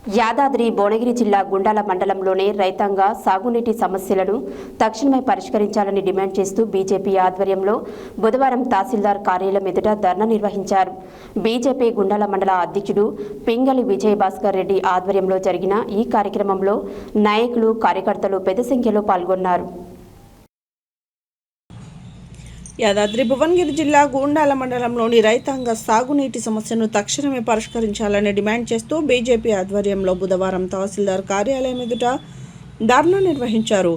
యాదాద్రి భువనగిరి జిల్లా గుండాల మండలంలోని రైతాంగ సాగునీటి సమస్యలను తక్షణమే పరిష్కరించాలని డిమాండ్ చేస్తూ బీజేపీ ఆధ్వర్యంలో బుధవారం తహసీల్దార్ కార్యాలయం ఎదుట ధర్నా నిర్వహించారు. బీజేపీ గుండాల మండల అధ్యక్షుడు పింగళి విజయభాస్కర్ రెడ్డి ఆధ్వర్యంలో జరిగిన ఈ కార్యక్రమంలో నాయకులు, కార్యకర్తలు పెద్ద సంఖ్యలో పాల్గొన్నారు. యాదాద్రి భువనగిరి జిల్లా గుండాల మండలంలోని రైతాంగ సాగునీటి సమస్యను తక్షణమే పరిష్కరించాలని డిమాండ్ చేస్తూ బీజేపీ ఆధ్వర్యంలో బుధవారం తహసీల్దార్ కార్యాలయం ఎదుట ధర్నా నిర్వహించారు.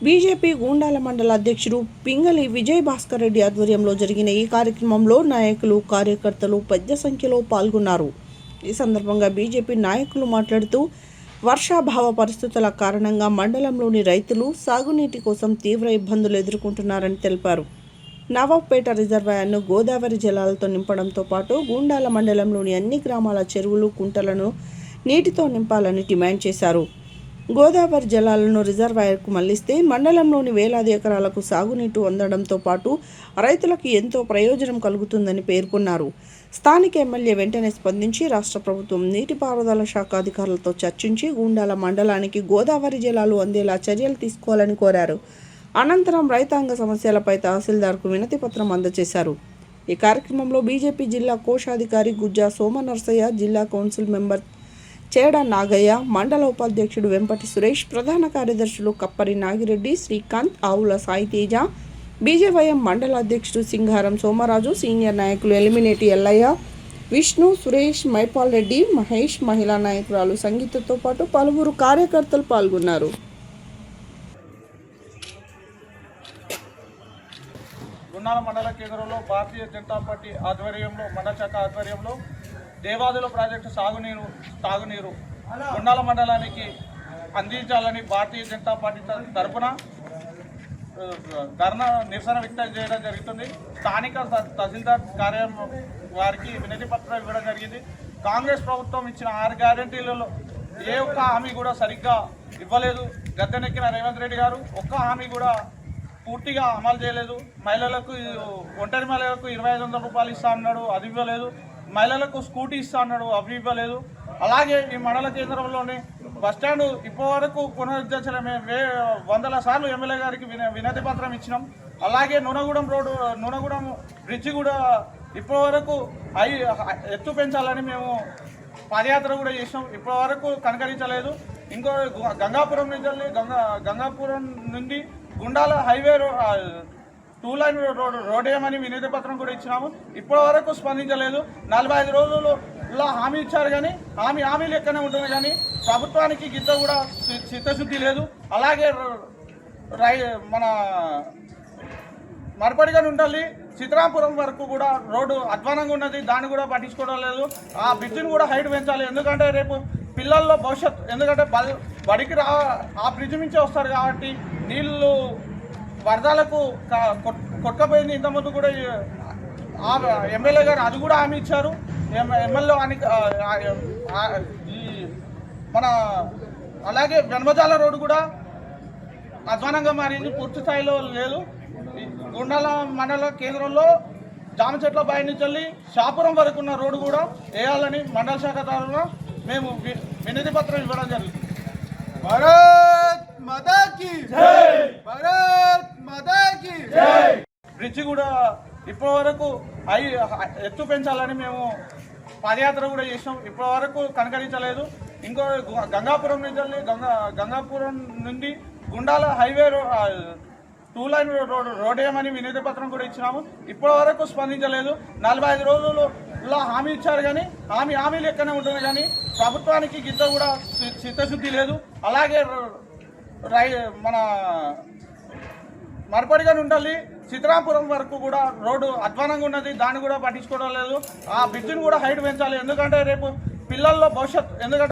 బీజేపీ గుండాల మండల అధ్యక్షుడు పింగళి విజయభాస్కర్ రెడ్డి ఆధ్వర్యంలో జరిగిన ఈ కార్యక్రమంలో నాయకులు, కార్యకర్తలు పెద్ద సంఖ్యలో పాల్గొన్నారు. ఈ సందర్భంగా బీజేపీ నాయకులు మాట్లాడుతూ వర్షాభావ పరిస్థితుల కారణంగా మండలంలోని రైతులు సాగునీటి కోసం తీవ్ర ఇబ్బందులు ఎదుర్కొంటున్నారని తెలిపారు. నవాబ్పేట రిజర్వాయర్ను గోదావరి జలాలతో నింపడంతో పాటు గుండాల మండలంలోని అన్ని గ్రామాల చెరువులు, కుంటలను నీటితో నింపాలని డిమాండ్ చేశారు. గోదావరి జలాలను రిజర్వాయర్కు మళ్లిస్తే మండలంలోని వేలాది ఎకరాలకు సాగునీటి అందడంతో పాటు రైతులకు ఎంతో ప్రయోజనం కలుగుతుందని పేర్కొన్నారు. స్థానిక ఎమ్మెల్యే వెంటనే స్పందించి రాష్ట్ర ప్రభుత్వం నీటిపారుదల శాఖ అధికారులతో చర్చించి గుండాల మండలానికి గోదావరి జలాలు అందేలా చర్యలు తీసుకోవాలని కోరారు. అనంతరం రైతాంగ సమస్యలపై తహసీల్దార్కు వినతి పత్రం అందజేశారు. ఈ కార్యక్రమంలో బీజేపీ జిల్లా కోశాధికారి గుజ్జా సోమనర్సయ్య, జిల్లా కౌన్సిల్ మెంబర్ చేడా నాగయ్య, మండల ఉపాధ్యక్షుడు వెంపటి సురేష్, ప్రధాన కార్యదర్శులు కప్పరి నాగిరెడ్డి, శ్రీకాంత్, ఆవుల సాయితేజ, బీజేవైఎం మండల అధ్యక్షుడు సింగారం సోమరాజు, సీనియర్ నాయకులు ఎలిమినేటి ఎల్లయ్య, విష్ణు, సురేష్, మైపాల్ రెడ్డి, మహేష్, మహిళా నాయకురాలు సంగీతతో పాటు పలువురు కార్యకర్తలు పాల్గొన్నారు. గుండాల మండల కేంద్రంలో భారతీయ జనతా పార్టీ ఆధ్వర్యంలో, మండల శాఖ ఆధ్వర్యంలో దేవాదుల ప్రాజెక్టు తాగునీరు గుండాల మండలానికి అందించాలని భారతీయ జనతా పార్టీ తరఫున ధర్నా నిరసన వ్యక్తం చేయడం జరుగుతుంది. స్థానిక తహసీల్దార్ కార్యాలయం వారికి వినతి పత్రం ఇవ్వడం జరిగింది. కాంగ్రెస్ ప్రభుత్వం ఇచ్చిన 6 గ్యారెంటీలలో ఏ ఒక్క హామీ కూడా సరిగ్గా ఇవ్వలేదు. గద్దెనెక్కిన రేవంత్ రెడ్డి గారు ఒక్క హామీ కూడా పూర్తిగా అమలు చేయలేదు. మహిళలకు, ఒంటరి మహిళలకు 2500 రూపాయలు ఇస్తా అన్నాడు, అది ఇవ్వలేదు. మహిళలకు స్కూటీ ఇస్తా అన్నాడు, అవి ఇవ్వలేదు. అలాగే ఈ మండల కేంద్రంలోని బస్టాండ్ ఇప్పటివరకు పునరుద్ధరించడమే 100 సార్లు ఎమ్మెల్యే గారికి వినతి పత్రం ఇచ్చినాం. అలాగే నూనగూడెం బ్రిడ్జి కూడా ఇప్పటివరకు ఎత్తు పెంచాలని మేము పాదయాత్ర కూడా చేసినాం, ఇప్పటివరకు కనకరించలేదు. ఇంకో గంగాపురం నుండి గుండాల హైవే 2 లైన్ రోడ్ ఏమని వినతి పత్రం కూడా ఇచ్చినాము, ఇప్పటి వరకు స్పందించలేదు. 45 రోజుల్లో హామీ ఇచ్చారు కానీ హామీ లెక్కనే ఉంటుంది కానీ ప్రభుత్వానికి గిద్ద కూడా చిత్తశుద్ధి లేదు. అలాగే మన మరపడిగా ఉండాలి చిత్రాపురం వరకు కూడా రోడ్డు అధ్వానంగా ఉన్నది, దాన్ని కూడా పట్టించుకోవడం లేదు. ఆ బ్రిడ్జిని కూడా హైట్ పెంచాలి, ఎందుకంటే రేపు పిల్లల్లో భవిష్యత్తు, ఎందుకంటే బడికి ఆ బ్రిడ్జ్ నుంచే వస్తారు కాబట్టి నీళ్ళు వరదలకు కొట్టకపోయింది. ఇంతకుముందు కూడా ఎమ్మెల్యే గారు అది కూడా హామీ ఇచ్చారు. ఎమ్మెల్యే మన అలాగే వెనమజాల రోడ్డు కూడా అధ్వానంగా మారింది, పూర్తి స్థాయిలో లేదు. గుండాల మండల కేంద్రంలో జామ చెట్ల బాయి నుంచి వెళ్ళి షాపురం వరకు ఉన్న రోడ్డు కూడా వేయాలని మండల శాఖ తరఫున మేము వినతి పత్రం ఇవ్వడం జరుగుతుంది. భారత్ మాతా కీ జై, భారత్ మాతా కీ జై. బ్రిడ్జి కూడా ఇప్పటివరకు ఎత్తు పెంచాలని మేము పాదయాత్ర కూడా చేసినాం, ఇప్పటివరకు కనకరించలేదు. ఇంకో గంగాపురం నుండి గుండాల హైవే 2 లైన్ రోడ్ ఏమని వినతి పత్రం కూడా ఇచ్చినాము, ఇప్పటి వరకు స్పందించలేదు. 45 రోజుల్లో హామీ ఇచ్చారు కానీ హామీ లెక్కనే ఉంటుంది కానీ ప్రభుత్వానికి గిద్ద కూడా చిత్తశుద్ధి లేదు. అలాగే మన మరపడిగా ఉండాలి చిత్రాపురం వరకు కూడా రోడ్డు అధ్వానంగా ఉన్నది, దాన్ని కూడా పట్టించుకోవడం లేదు. ఆ బ్రిడ్జిని కూడా హైట్ పెంచాలి, ఎందుకంటే రేపు పిల్లల్లో భవిష్యత్తు, ఎందుకంటే